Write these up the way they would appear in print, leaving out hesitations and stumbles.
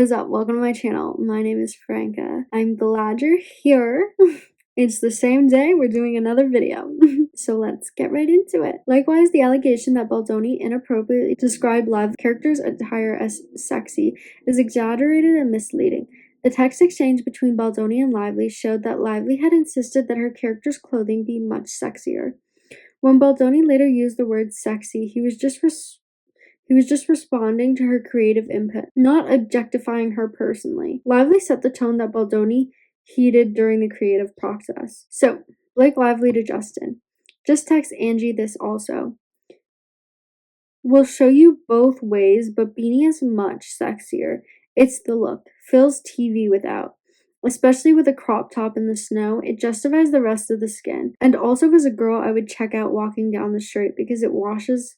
What is up? Welcome to my channel. My name is Franca. I'm glad you're here. It's the same day, we're doing another video. So let's get right into it. Likewise, the allegation that Baldoni inappropriately described live characters' attire as sexy is exaggerated and misleading. The text exchange between Baldoni and Lively showed that Lively had insisted that her character's clothing be much sexier. When Baldoni later used the word sexy, he was just responding to her creative input, not objectifying her personally. Lively set the tone that Baldoni heeded during the creative process. So, Blake Lively to Justin. Just text Angie this also. We'll show you both ways, but Beanie is much sexier. It's the look. Fills TV without. Especially with a crop top in the snow, it justifies the rest of the skin. And also as a girl, I would check out walking down the street because it washes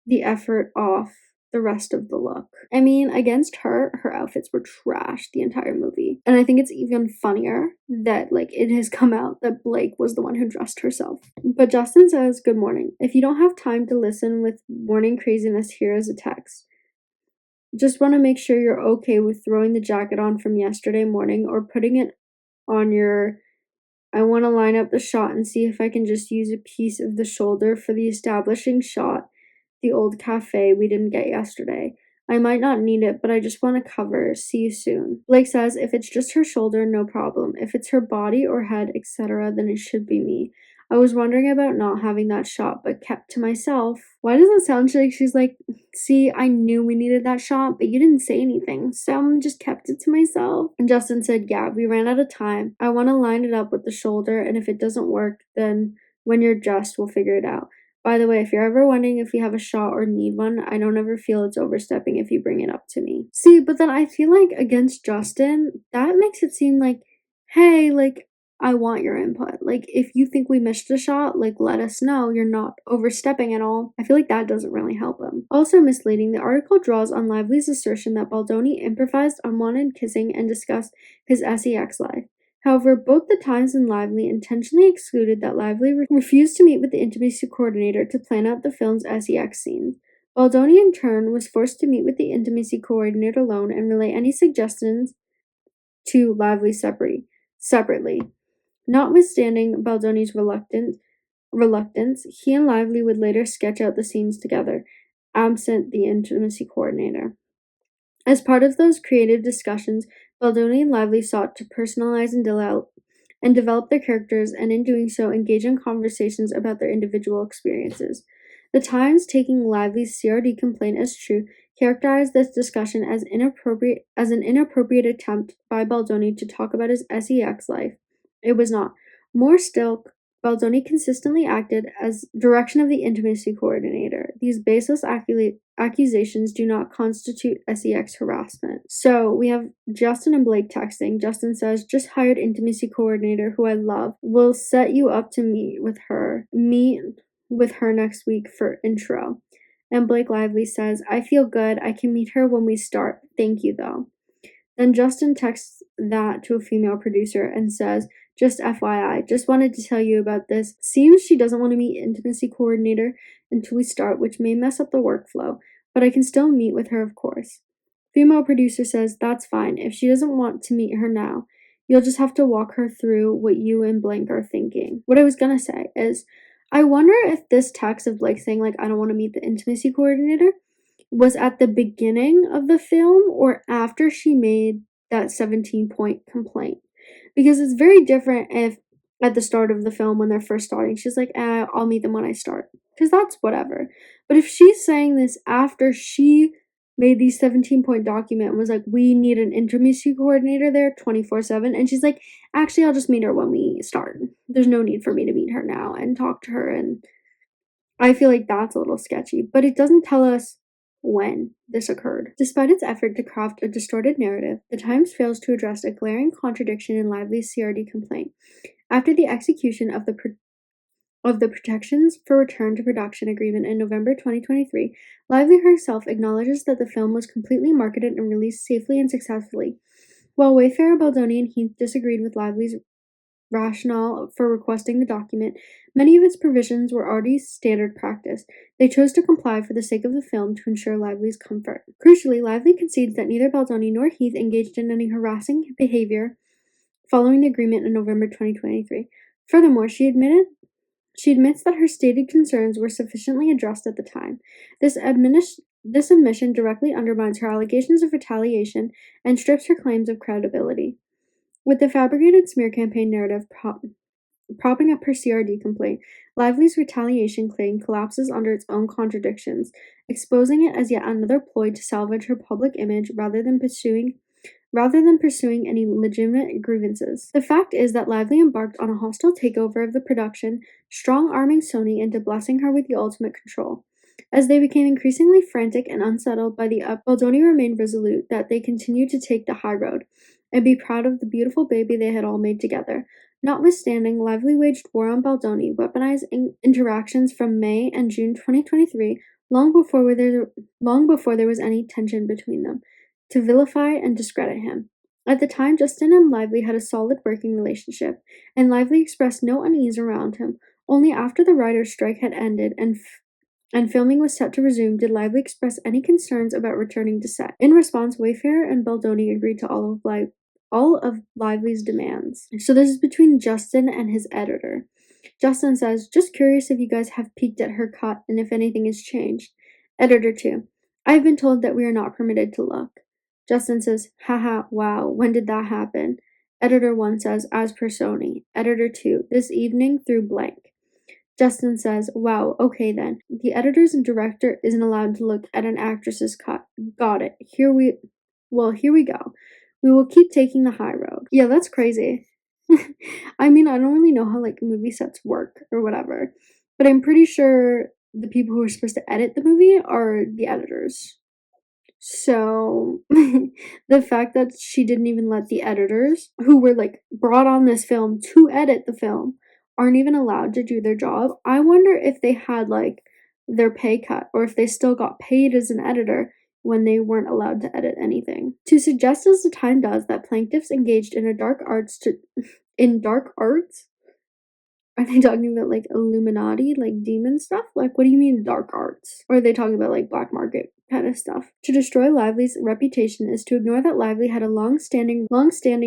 the effort off the rest of the look. I mean, against her outfits were trash the entire movie. And I think it's even funnier that, it has come out that Blake was the one who dressed herself. But Justin says, good morning. If you don't have time to listen with morning craziness, here is a text. Just want to make sure you're okay with throwing the jacket on from yesterday morning or putting it on your... I want to line up the shot and see if I can just use a piece of the shoulder for the establishing shot, the old cafe we didn't get yesterday. I might not need it, but I just want to cover. See you soon. Blake says, if it's just her shoulder, no problem. If it's her body or head, etc., then it should be me. I was wondering about not having that shot, but kept to myself. Why does it sound like she's like, see, I knew we needed that shot, but you didn't say anything, so I just kept it to myself? And Justin said, yeah, we ran out of time. I want to line it up with the shoulder, and if it doesn't work, then when you're dressed, we'll figure it out. By the way, if you're ever wondering if we have a shot or need one, I don't ever feel it's overstepping if you bring it up to me. See, but then I feel like against Justin, that makes it seem like, hey, I want your input. If you think we missed a shot, let us know. You're not overstepping at all. I feel like that doesn't really help him. Also misleading, the article draws on Lively's assertion that Baldoni improvised unwanted kissing and discussed his sex life. However, both the Times and Lively intentionally excluded that Lively refused to meet with the intimacy coordinator to plan out the film's sex scenes. Baldoni, in turn, was forced to meet with the intimacy coordinator alone and relay any suggestions to Lively separately. Notwithstanding Baldoni's reluctance, he and Lively would later sketch out the scenes together, absent the intimacy coordinator. As part of those creative discussions, Baldoni and Lively sought to personalize and develop their characters, and in doing so, engage in conversations about their individual experiences. The Times, taking Lively's CRD complaint as true, characterized this discussion as an inappropriate attempt by Baldoni to talk about his sex life. It was not. More still, Baldoni consistently acted as direction of the intimacy coordinator. These baseless accusations do not constitute sex harassment. So we have Justin and Blake texting. Justin says, just hired intimacy coordinator who I love. Will set you up to meet with her. Meet with her next week for intro. And Blake Lively says, I feel good. I can meet her when we start. Thank you though. Then Justin texts that to a female producer and says, just FYI, just wanted to tell you about this. Seems she doesn't want to meet intimacy coordinator until we start, which may mess up the workflow, but I can still meet with her, of course. Female producer says, that's fine. If she doesn't want to meet her now, you'll just have to walk her through what you and Blank are thinking. What I was gonna say is, I wonder if this text of Blake saying, I don't want to meet the intimacy coordinator was at the beginning of the film or after she made that 17-point complaint. Because it's very different if at the start of the film when they're first starting, she's like, I'll meet them when I start. Because that's whatever. But if she's saying this after she made the 17-point document and was like, we need an intimacy coordinator there 24/7. And she's like, actually, I'll just meet her when we start. There's no need for me to meet her now and talk to her. And I feel like that's a little sketchy. But it doesn't tell us when this occurred. Despite its effort to craft a distorted narrative, the Times fails to address a glaring contradiction in Lively's CRD complaint. After the execution of the Protections for Return to Production agreement in November 2023, Lively herself acknowledges that the film was completely marketed and released safely and successfully. While Wayfarer, Baldoni, and Heath disagreed with Lively's rationale for requesting the document, many of its provisions were already standard practice. They chose to comply for the sake of the film to ensure Lively's comfort. Crucially, Lively concedes that neither Baldoni nor Heath engaged in any harassing behavior following the agreement in November 2023. Furthermore, she admits that her stated concerns were sufficiently addressed at the time. This admission directly undermines her allegations of retaliation and strips her claims of credibility. With the fabricated smear campaign narrative propping up her CRD complaint, Lively's retaliation claim collapses under its own contradictions, exposing it as yet another ploy to salvage her public image rather than pursuing any legitimate grievances. The fact is that Lively embarked on a hostile takeover of the production, strong-arming Sony into blessing her with the ultimate control. As they became increasingly frantic and unsettled by the Baldoni remained resolute that they continued to take the high road and be proud of the beautiful baby they had all made together. Notwithstanding, Lively waged war on Baldoni, weaponizing interactions from May and June 2023, long before there was any tension between them, to vilify and discredit him. At the time, Justin and Lively had a solid working relationship, and Lively expressed no unease around him. Only after the writer's strike had ended and filming was set to resume did Lively express any concerns about returning to set. In response, Wayfarer and Baldoni agreed to all of Lively's demands. So this is between Justin and his editor. Justin says, "Just curious if you guys have peeked at her cut and if anything has changed." Editor 2, "I've been told that we are not permitted to look." Justin says, "Haha, wow, when did that happen?" Editor 1 says, "As per Sony." Editor 2, "This evening through blank." Justin says, "Wow, okay then. The editors and director isn't allowed to look at an actress's cut. Got it. Here we go. We will keep taking the high road." Yeah, that's crazy. I mean, I don't really know how movie sets work or whatever, but I'm pretty sure the people who are supposed to edit the movie are the editors. So the fact that she didn't even let the editors who were brought on this film to edit the film aren't even allowed to do their job. I wonder if they had their pay cut or if they still got paid as an editor when they weren't allowed to edit anything. To suggest as the time does that plaintiffs engaged in dark arts? Are they talking about Illuminati, demon stuff? What do you mean dark arts? Or are they talking about black market kind of stuff? To destroy Lively's reputation is to ignore that Lively had a long-standing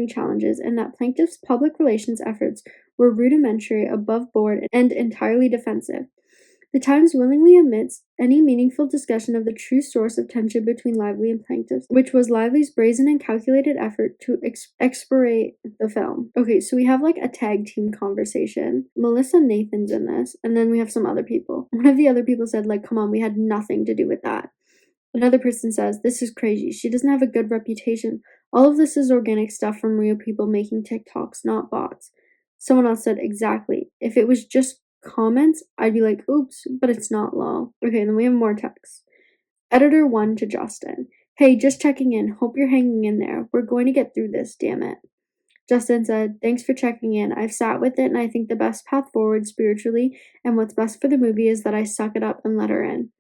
challenges and that plaintiffs' public relations efforts were rudimentary, above board, and entirely defensive. The Times willingly omits any meaningful discussion of the true source of tension between Lively and plaintiffs, which was Lively's brazen and calculated effort to expurgate the film. Okay, so we have a tag team conversation. Melissa Nathan's in this, and then we have some other people. One of the other people said, come on, we had nothing to do with that. Another person says, "This is crazy. She doesn't have a good reputation. All of this is organic stuff from real people making TikToks, not bots." Someone else said, "Exactly. If it was just comments, I'd be like, oops, but it's not lol." Okay, then we have more text. Editor 1 to Justin, "Hey, just checking in. Hope you're hanging in there. We're going to get through this, damn it." Justin said, "Thanks for checking in. I've sat with it and I think the best path forward spiritually and what's best for the movie is that I suck it up and let her in.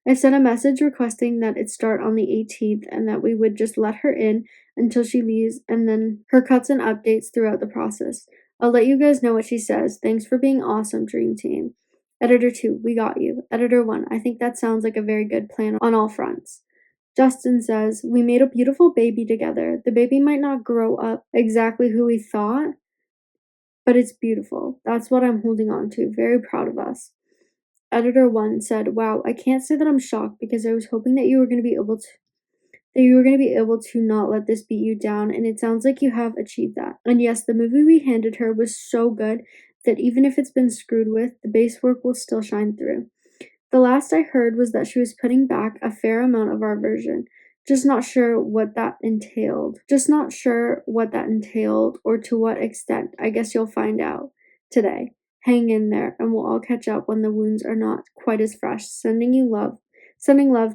I sent a message requesting that it start on the 18th and that we would just let her in until she leaves and then her cuts and updates throughout the process. I'll let you guys know what she says. Thanks for being awesome, Dream Team." Editor 2, "We got you." Editor 1, "I think that sounds like a very good plan on all fronts." Justin says, "We made a beautiful baby together. The baby might not grow up exactly who we thought, but it's beautiful. That's what I'm holding on to. Very proud of us." Editor 1 said, "Wow, I can't say that I'm shocked because I was hoping that you were going to be able to not let this beat you down, and it sounds like you have achieved that. And yes, the movie we handed her was so good that even if it's been screwed with, the base work will still shine through. The last I heard was that she was putting back a fair amount of our version. Just not sure what that entailed or to what extent. I guess you'll find out today. Hang in there, and we'll all catch up when the wounds are not quite as fresh. Sending love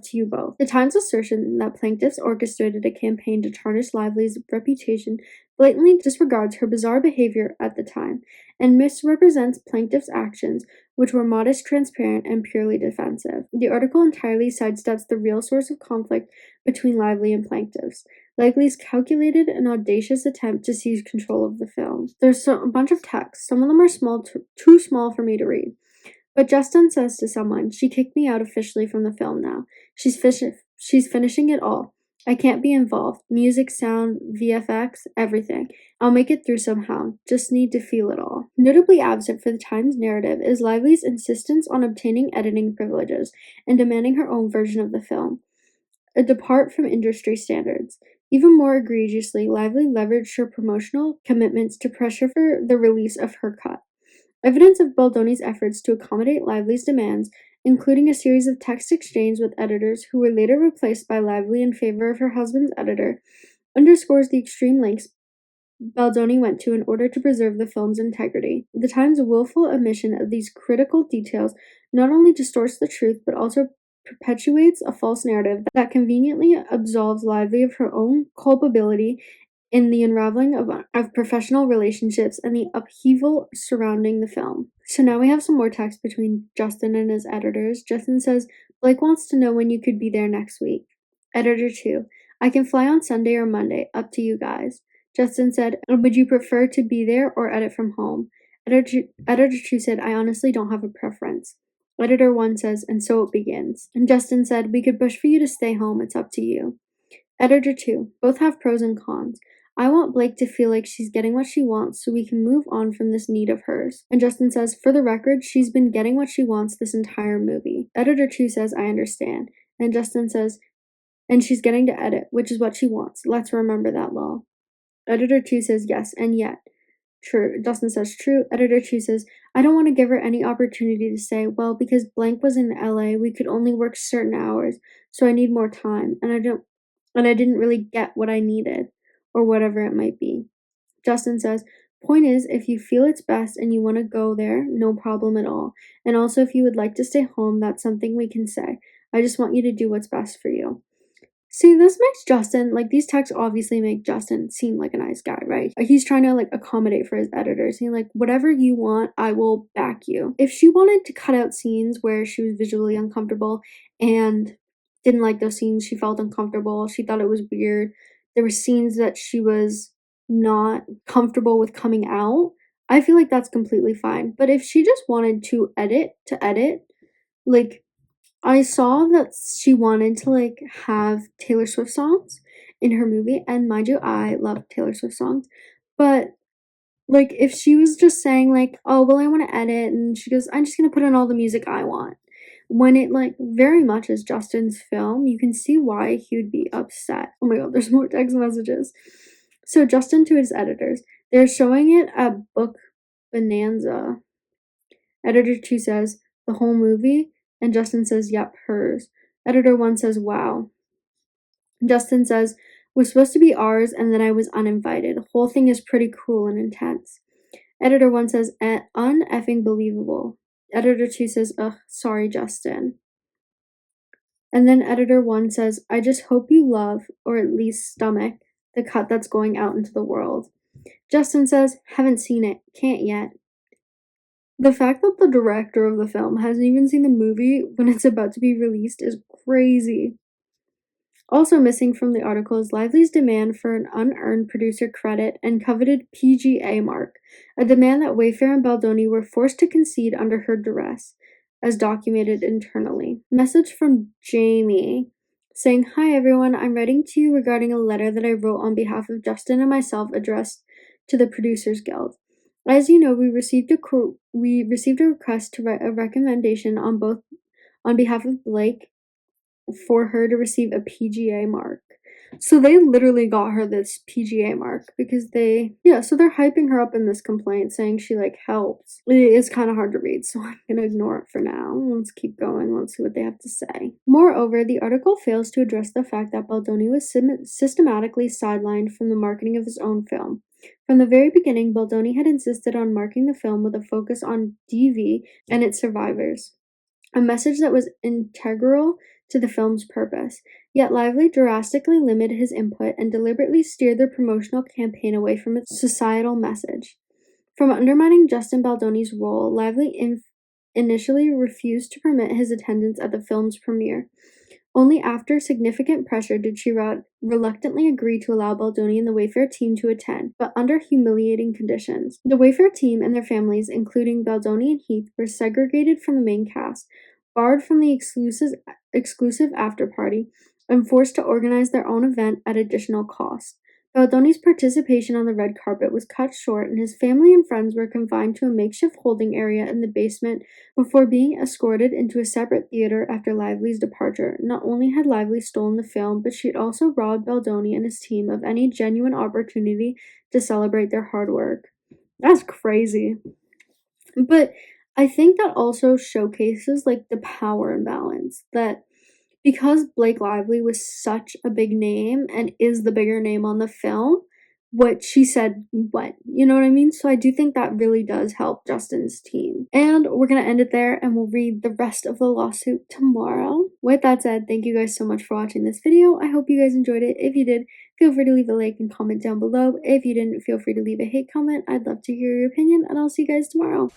to you both." The Times' assertion that plaintiffs orchestrated a campaign to tarnish Lively's reputation blatantly disregards her bizarre behavior at the time and misrepresents plaintiffs' actions, which were modest, transparent, and purely defensive. The article entirely sidesteps the real source of conflict between Lively and plaintiffs. Lively's calculated and audacious attempt to seize control of the film. There's a bunch of text. Some of them are too small for me to read. But Justin says to someone, "She kicked me out officially from the film now. She's finishing it all. I can't be involved. Music, sound, VFX, everything. I'll make it through somehow. Just need to feel it all." Notably absent for the Times narrative is Lively's insistence on obtaining editing privileges and demanding her own version of the film, a depart from industry standards. Even more egregiously, Lively leveraged her promotional commitments to pressure for the release of her cut. Evidence of Baldoni's efforts to accommodate Lively's demands, including a series of text exchanges with editors who were later replaced by Lively in favor of her husband's editor, underscores the extreme lengths Baldoni went to in order to preserve the film's integrity. The Times' willful omission of these critical details not only distorts the truth but also perpetuates a false narrative that conveniently absolves Lively of her own culpability in the unraveling of professional relationships and the upheaval surrounding the film. So now we have some more text between Justin and his editors. Justin says, "Blake wants to know when you could be there next week." Editor 2, "I can fly on Sunday or Monday, up to you guys." Justin said, "Would you prefer to be there or edit from home?" Editor 2 said, "I honestly don't have a preference." Editor 1 says, "And so it begins." And Justin said, "We could push for you to stay home, it's up to you." Editor 2, "Both have pros and cons. I want Blake to feel like she's getting what she wants so we can move on from this need of hers." And Justin says, "For the record, she's been getting what she wants this entire movie." Editor 2 says, "I understand." And Justin says, "And she's getting to edit, which is what she wants. Let's remember that law." Editor 2 says, "Yes, and yet." True. Justin says, "True." Editor 2 says, "I don't want to give her any opportunity to say, well, because blank was in LA, we could only work certain hours, so I need more time, and I didn't really get what I needed, or whatever it might be." Justin says, "Point is, if you feel it's best and you want to go there, no problem at all. And also, if you would like to stay home, that's something we can say. I just want you to do what's best for you." See, this makes Justin, these texts obviously make Justin seem like a nice guy, right? He's trying to, accommodate for his editors. He's like, whatever you want, I will back you. If she wanted to cut out scenes where she was visually uncomfortable and didn't like those scenes, she felt uncomfortable, she thought it was weird, there were scenes that she was not comfortable with coming out, I feel like that's completely fine. But if she just wanted to edit, I saw that she wanted to have Taylor Swift songs in her movie, and mind you, I love Taylor Swift songs, but if she was just saying "Oh, well, I want to edit," and she goes, "I'm just gonna put in all the music I want," when it very much is Justin's film, you can see why he would be upset. Oh my god, there's more text messages. So Justin to his editors, "They're showing it at Book Bonanza." Editor 2 says, "The whole movie?" And Justin says, "Yep, hers." Editor 1 says, "Wow." Justin says, "Was supposed to be ours, and then I was uninvited. Whole thing is pretty cruel and intense." Editor 1 says, "Un-effing believable." Editor 2 says, "Ugh, sorry, Justin." And then Editor 1 says, "I just hope you love, or at least stomach, the cut that's going out into the world." Justin says, "Haven't seen it. Can't yet." The fact that the director of the film hasn't even seen the movie when it's about to be released is crazy. Also missing from the article is Lively's demand for an unearned producer credit and coveted PGA mark, a demand that Wayfair and Baldoni were forced to concede under her duress, as documented internally. Message from Jamie saying, "Hi everyone, I'm writing to you regarding a letter that I wrote on behalf of Justin and myself addressed to the Producers Guild. As you know, we received a request to write a recommendation on behalf of Blake for her to receive a PGA mark." So they literally got her this PGA mark because so they're hyping her up in this complaint saying she helps. It is kind of hard to read, so I'm gonna ignore it for now. Let's keep going. Let's see what they have to say. Moreover, the article fails to address the fact that Baldoni was systematically sidelined from the marketing of his own film. From the very beginning, Baldoni had insisted on marking the film with a focus on DV and its survivors, a message that was integral to the film's purpose. Yet Lively drastically limited his input and deliberately steered the promotional campaign away from its societal message. From undermining Justin Baldoni's role, Lively initially refused to permit his attendance at the film's premiere, Only after significant pressure did she reluctantly agree to allow Baldoni and the Wayfair team to attend, but under humiliating conditions. The Wayfair team and their families, including Baldoni and Heath, were segregated from the main cast, barred from the exclusive after-party, and forced to organize their own event at additional cost. Baldoni's participation on the red carpet was cut short, and his family and friends were confined to a makeshift holding area in the basement before being escorted into a separate theater after Lively's departure. Not only had Lively stolen the film, but she had also robbed Baldoni and his team of any genuine opportunity to celebrate their hard work. That's crazy. But I think that also showcases like the power imbalance that because Blake Lively was such a big name and is the bigger name on the film, what she said went. You know what I mean? So I do think that really does help Justin's team. And we're going to end it there and we'll read the rest of the lawsuit tomorrow. With that said, thank you guys so much for watching this video. I hope you guys enjoyed it. If you did, feel free to leave a like and comment down below. If you didn't, feel free to leave a hate comment. I'd love to hear your opinion and I'll see you guys tomorrow.